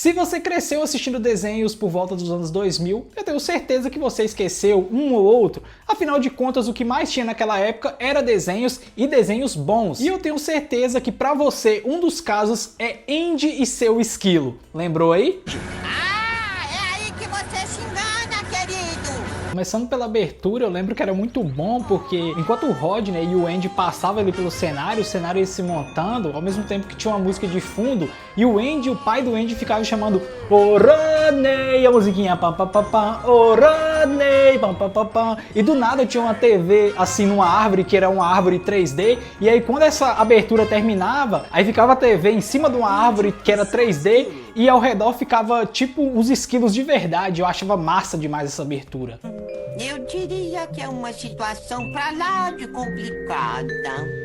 Se você cresceu assistindo desenhos por volta dos anos 2000, eu tenho certeza que você esqueceu um ou outro. Afinal de contas, o que mais tinha naquela época era desenhos e desenhos bons. E eu tenho certeza que pra você, um dos casos é Andy e seu esquilo. Lembrou aí? Começando pela abertura, eu lembro que era muito bom porque enquanto o Rodney e o Andy passavam ali pelo cenário, o cenário ia se montando, ao mesmo tempo que tinha uma música de fundo, e o Andy, o pai do Andy, ficava chamando "Ô Rodney", a musiquinha pam pam pam pam, "Ô Rodney", pam pam pam pam, e do nada tinha uma TV assim numa árvore que era uma árvore 3D, e aí quando essa abertura terminava, aí ficava a TV em cima de uma árvore que era 3D, e ao redor ficava tipo os esquilos de verdade. Eu achava massa demais essa abertura. Eu diria que é uma situação pra lá de complicada.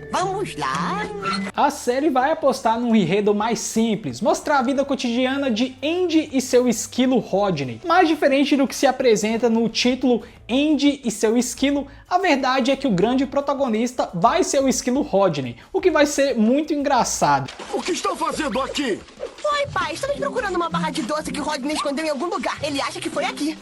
Vamos lá? A série vai apostar num enredo mais simples, mostrar a vida cotidiana de Andy e seu esquilo Rodney. Mais diferente do que se apresenta no título Andy e seu esquilo, a verdade é que o grande protagonista vai ser o esquilo Rodney, o que vai ser muito engraçado. O que estão fazendo aqui? Oi, pai, estamos procurando uma barra de doce que o Rodney escondeu em algum lugar. Ele acha que foi aqui.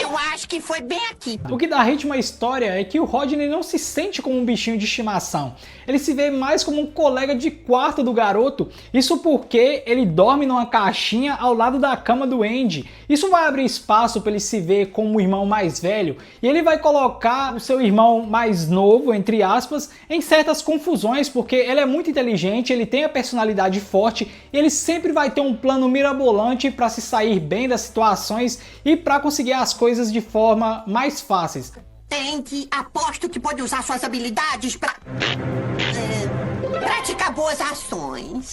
Eu acho que foi bem aqui. O que dá ritmo à história é que o Rodney não se sente como um bichinho de estimação. Ele se vê mais como um colega de quarto do garoto. Isso porque ele dorme numa caixinha ao lado da cama do Andy. Isso vai abrir espaço para ele se ver como o irmão mais velho. E ele vai colocar o seu irmão mais novo, entre aspas, em certas confusões, porque ele é muito inteligente, ele tem a personalidade forte, e ele sempre vai ter um plano mirabolante para se sair bem das situações e para conseguir as coisas de forma mais fáceis. Andy, aposto que pode usar suas habilidades pra... praticar boas ações.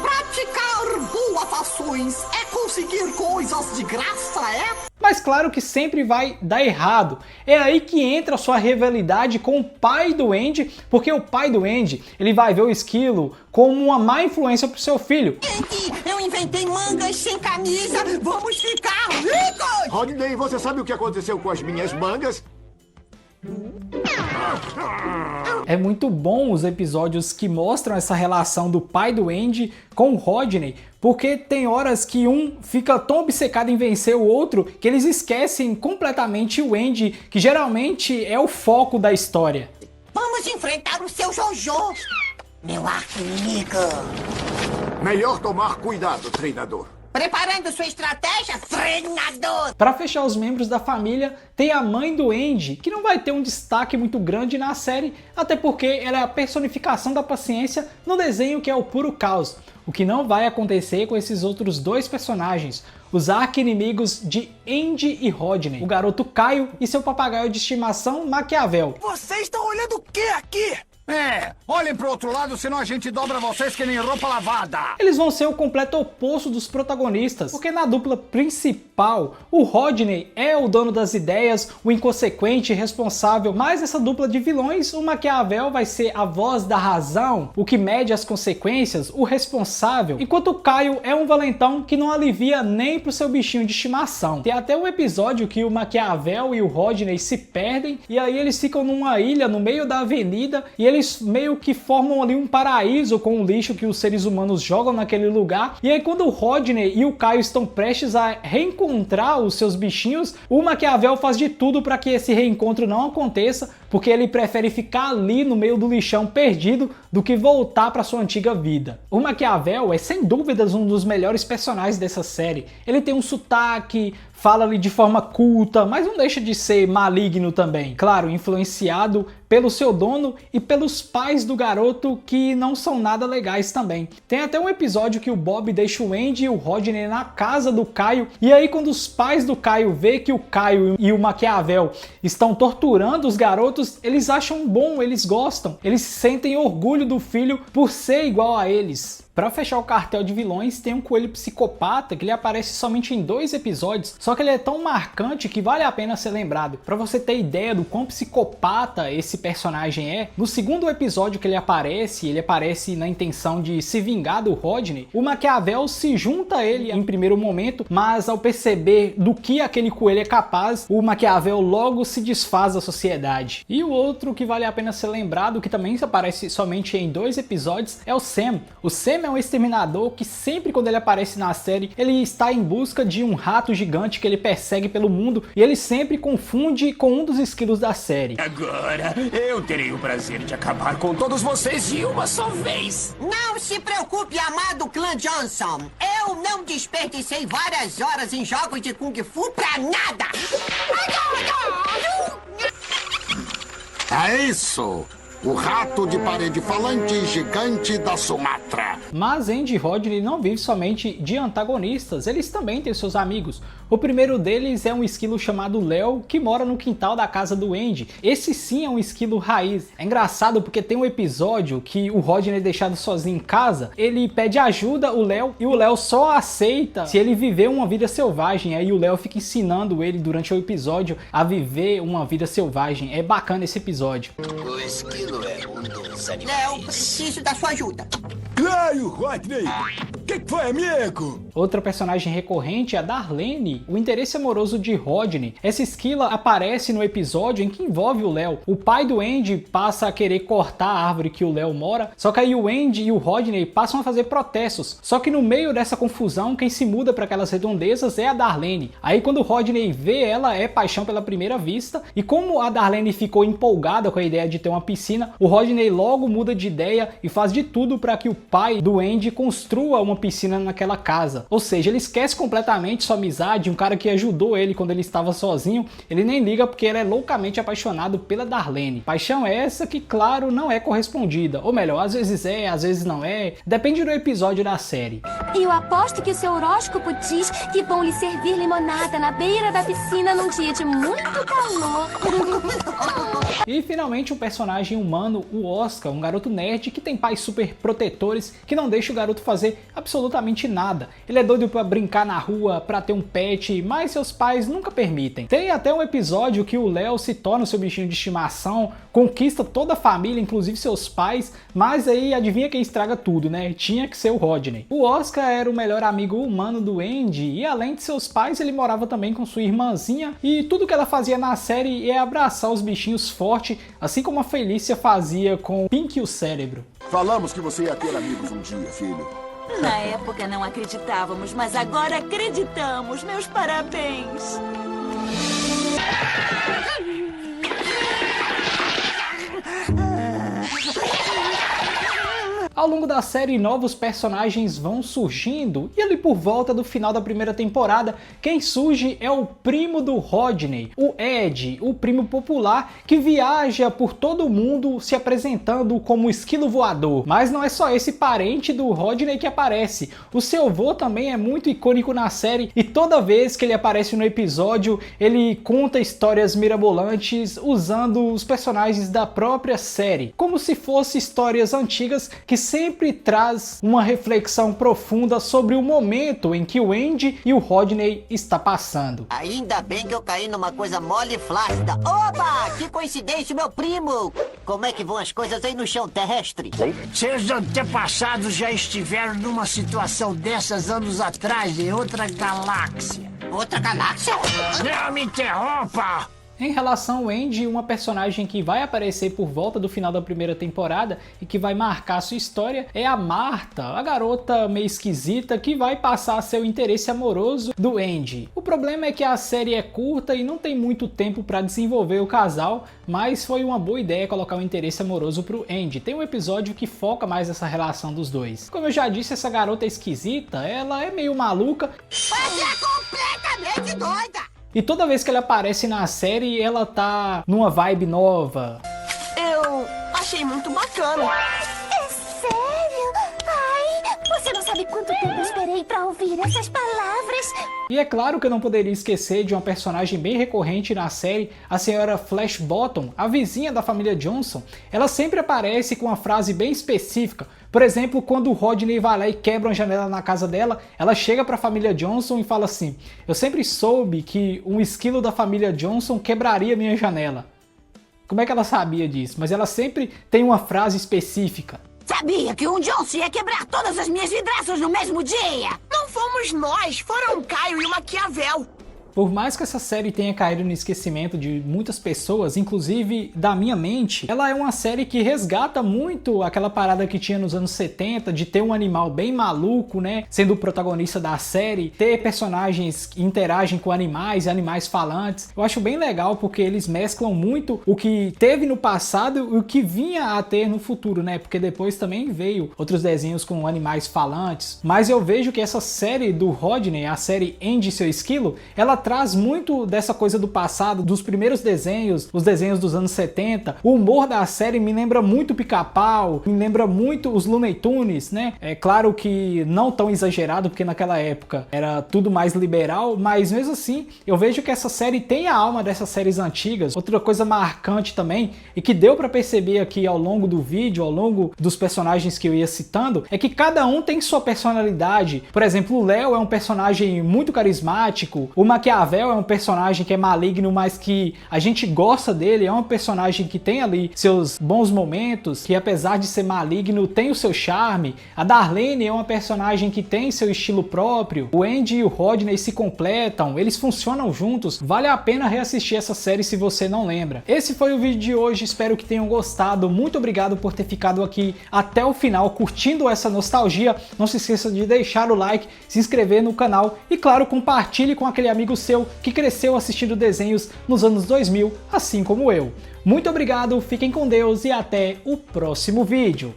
Praticar boas ações é conseguir coisas de graça, é? Mas claro que sempre vai dar errado. É aí que entra a sua rivalidade com o pai do Andy, porque o pai do Andy, ele vai ver o esquilo como uma má influência pro seu filho. Andy, eu inventei mangas sem camisa. Vamos ficar ricos! Rodney, você sabe o que aconteceu com as minhas mangas? É muito bom os episódios que mostram essa relação do pai do Andy com o Rodney, porque tem horas que um fica tão obcecado em vencer o outro que eles esquecem completamente o Andy, que geralmente é o foco da história. Vamos enfrentar o seu Jojo, meu arqui-inimigo. Melhor tomar cuidado, treinador. Preparando sua estratégia, treinador! Para fechar os membros da família, tem a mãe do Andy, que não vai ter um destaque muito grande na série, até porque ela é a personificação da paciência no desenho que é o puro caos, o que não vai acontecer com esses outros dois personagens, os arqui-inimigos de Andy e Rodney, o garoto Caio e seu papagaio de estimação Maquiavel. Vocês estão olhando o que aqui? Olhem pro outro lado, senão a gente dobra vocês que nem roupa lavada. Eles vão ser o completo oposto dos protagonistas, porque na dupla principal, o Rodney é o dono das ideias, o inconsequente e responsável, mas nessa dupla de vilões, o Maquiavel vai ser a voz da razão, o que mede as consequências, o responsável, enquanto o Caio é um valentão que não alivia nem pro seu bichinho de estimação. Tem até um episódio que o Maquiavel e o Rodney se perdem, e aí eles ficam numa ilha no meio da avenida, e eles meio que formam ali um paraíso com o lixo que os seres humanos jogam naquele lugar. E aí quando o Rodney e o Caio estão prestes a reencontrar os seus bichinhos, o Maquiavel faz de tudo para que esse reencontro não aconteça, porque ele prefere ficar ali no meio do lixão perdido do que voltar para sua antiga vida. O Maquiavel é sem dúvidas um dos melhores personagens dessa série. Ele tem um sotaque, fala ali de forma culta, mas não deixa de ser maligno também. Claro, influenciado pelo seu dono e pelos pais do garoto, que não são nada legais também. Tem até um episódio que o Bob deixa o Andy e o Rodney na casa do Caio, e aí quando os pais do Caio vê que o Caio e o Maquiavel estão torturando os garotos, eles acham bom, eles gostam, eles sentem orgulho do filho por ser igual a eles. Para fechar o cartel de vilões, tem um coelho psicopata que ele aparece somente em 2 episódios, só que ele é tão marcante que vale a pena ser lembrado. Para você ter ideia do quão psicopata esse personagem é, no segundo episódio que ele aparece na intenção de se vingar do Rodney. O Maquiavel se junta a ele em primeiro momento, mas ao perceber do que aquele coelho é capaz, o Maquiavel logo se desfaz da sociedade. E o outro que vale a pena ser lembrado, que também aparece somente em 2 episódios, é o Sam. O Sam é um exterminador que sempre quando ele aparece na série, ele está em busca de um rato gigante que ele persegue pelo mundo e ele sempre confunde com um dos esquilos da série. Agora eu terei o prazer de acabar com todos vocês de uma só vez. Não se preocupe, amado clã Johnson. Eu não desperdicei várias horas em jogos de Kung Fu pra nada. É isso! O rato de parede falante gigante da Sumatra. Mas Andy e Rodney não vivem somente de antagonistas, eles também têm seus amigos. O primeiro deles é um esquilo chamado Léo, que mora no quintal da casa do Andy. Esse sim é um esquilo raiz. É engraçado porque tem um episódio que o Rodney é deixado sozinho em casa, ele pede ajuda o Léo e o Léo só aceita se ele viver uma vida selvagem. Aí o Léo fica ensinando ele durante o episódio a viver uma vida selvagem. É bacana esse episódio. O esquilo é um dos Léo, animais. preciso da sua ajuda. Claro, Rodney! Que foi, amigo? Outra personagem recorrente é a Darlene, o interesse amoroso de Rodney. Essa esquila aparece no episódio em que envolve o Léo. O pai do Andy passa a querer cortar a árvore que o Léo mora, só que aí o Andy e o Rodney passam a fazer protestos. Só que no meio dessa confusão, quem se muda para aquelas redondezas é a Darlene. Aí quando o Rodney vê ela, é paixão pela primeira vista, e como a Darlene ficou empolgada com a ideia de ter uma piscina, o Rodney logo muda de ideia e faz de tudo para que o pai do Andy construa uma piscina naquela casa. Ou seja, ele esquece completamente sua amizade, um cara que ajudou ele quando ele estava sozinho, ele nem liga porque ele é loucamente apaixonado pela Darlene. Paixão essa que, claro, não é correspondida, ou melhor, às vezes é, às vezes não é, depende do episódio da série. E eu aposto que o seu horóscopo diz que vão lhe servir limonada na beira da piscina num dia de muito calor. E finalmente o personagem humano, o Oscar, um garoto nerd que tem pais super protetores que não deixa o garoto fazer absolutamente nada. Ele é doido pra brincar na rua, pra ter um pet, mas seus pais nunca permitem. Tem até um episódio que o Léo se torna o seu bichinho de estimação, conquista toda a família, inclusive seus pais, mas aí adivinha quem estraga tudo, né? Tinha que ser o Rodney. O Oscar era o melhor amigo humano do Andy e além de seus pais, ele morava também com sua irmãzinha e tudo que ela fazia na série é abraçar os bichinhos forte, assim como a Felícia fazia com Pink e o Cérebro. Falamos que você ia ter amigos um dia, filho. Na época não acreditávamos, mas agora acreditamos. Meus parabéns. Ao longo da série, novos personagens vão surgindo, e ali por volta do final da primeira temporada, quem surge é o primo do Rodney, o Ed, o primo popular que viaja por todo o mundo se apresentando como esquilo voador. Mas não é só esse parente do Rodney que aparece, o seu avô também é muito icônico na série, e toda vez que ele aparece no episódio, ele conta histórias mirabolantes usando os personagens da própria série, como se fossem histórias antigas que sempre traz uma reflexão profunda sobre o momento em que o Andy e o Rodney está passando. Ainda bem que eu caí numa coisa mole e flácida. Oba! Que coincidência, meu primo! Como é que vão as coisas aí no chão terrestre? Seus antepassados já estiveram numa situação dessas anos atrás em outra galáxia. Outra galáxia? Não me interrompa! Em relação ao Andy, uma personagem que vai aparecer por volta do final da primeira temporada e que vai marcar sua história é a Marta, a garota meio esquisita que vai passar a ser o interesse amoroso do Andy. O problema é que a série é curta e não tem muito tempo para desenvolver o casal, mas foi uma boa ideia colocar o interesse amoroso pro Andy. Tem um episódio que foca mais nessa relação dos dois. Como eu já disse, essa garota esquisita, ela é meio maluca. Você é completamente doida! E toda vez que ela aparece na série, ela tá numa vibe nova. Eu achei muito bacana. É sério? Ai, você não sabe quanto tempo esperei pra ouvir essas palavras. E é claro que eu não poderia esquecer de uma personagem bem recorrente na série, a senhora Flash Bottom, a vizinha da família Johnson. Ela sempre aparece com uma frase bem específica. Por exemplo, quando o Rodney vai lá e quebra uma janela na casa dela, ela chega para a família Johnson e fala assim: eu sempre soube que um esquilo da família Johnson quebraria minha janela. Como é que ela sabia disso? Mas ela sempre tem uma frase específica. Sabia que um Johnson ia quebrar todas as minhas vidraças no mesmo dia? Não fomos nós, foram Caio e o Maquiavel. Por mais que essa série tenha caído no esquecimento de muitas pessoas, inclusive da minha mente, ela é uma série que resgata muito aquela parada que tinha nos anos 70, de ter um animal bem maluco, né, sendo o protagonista da série, ter personagens que interagem com animais e animais falantes. Eu acho bem legal porque eles mesclam muito o que teve no passado e o que vinha a ter no futuro, né, porque depois também veio outros desenhos com animais falantes, mas eu vejo que essa série do Rodney, a série Andy e seu Esquilo, ela traz muito dessa coisa do passado, dos primeiros desenhos, os desenhos dos anos 70. O humor da série me lembra muito Pica-Pau, me lembra muito os Looney Tunes, né? É claro que não tão exagerado, porque naquela época era tudo mais liberal, mas mesmo assim, eu vejo que essa série tem a alma dessas séries antigas. Outra coisa marcante também, e que deu pra perceber aqui ao longo do vídeo, ao longo dos personagens que eu ia citando, é que cada um tem sua personalidade. Por exemplo, o Léo é um personagem muito carismático, o Maquiavel é um personagem que é maligno, mas que a gente gosta dele, é um personagem que tem ali seus bons momentos, que apesar de ser maligno tem o seu charme. A Darlene é uma personagem que tem seu estilo próprio. O Andy e o Rodney se completam, eles funcionam juntos. Vale a pena reassistir essa série se você não lembra. Esse foi o vídeo de hoje, espero que tenham gostado. Muito obrigado por ter ficado aqui até o final curtindo essa nostalgia. Não se esqueça de deixar o like, se inscrever no canal e claro, compartilhe com aquele amigo seu que cresceu assistindo desenhos nos anos 2000, assim como eu. Muito obrigado, fiquem com Deus e até o próximo vídeo.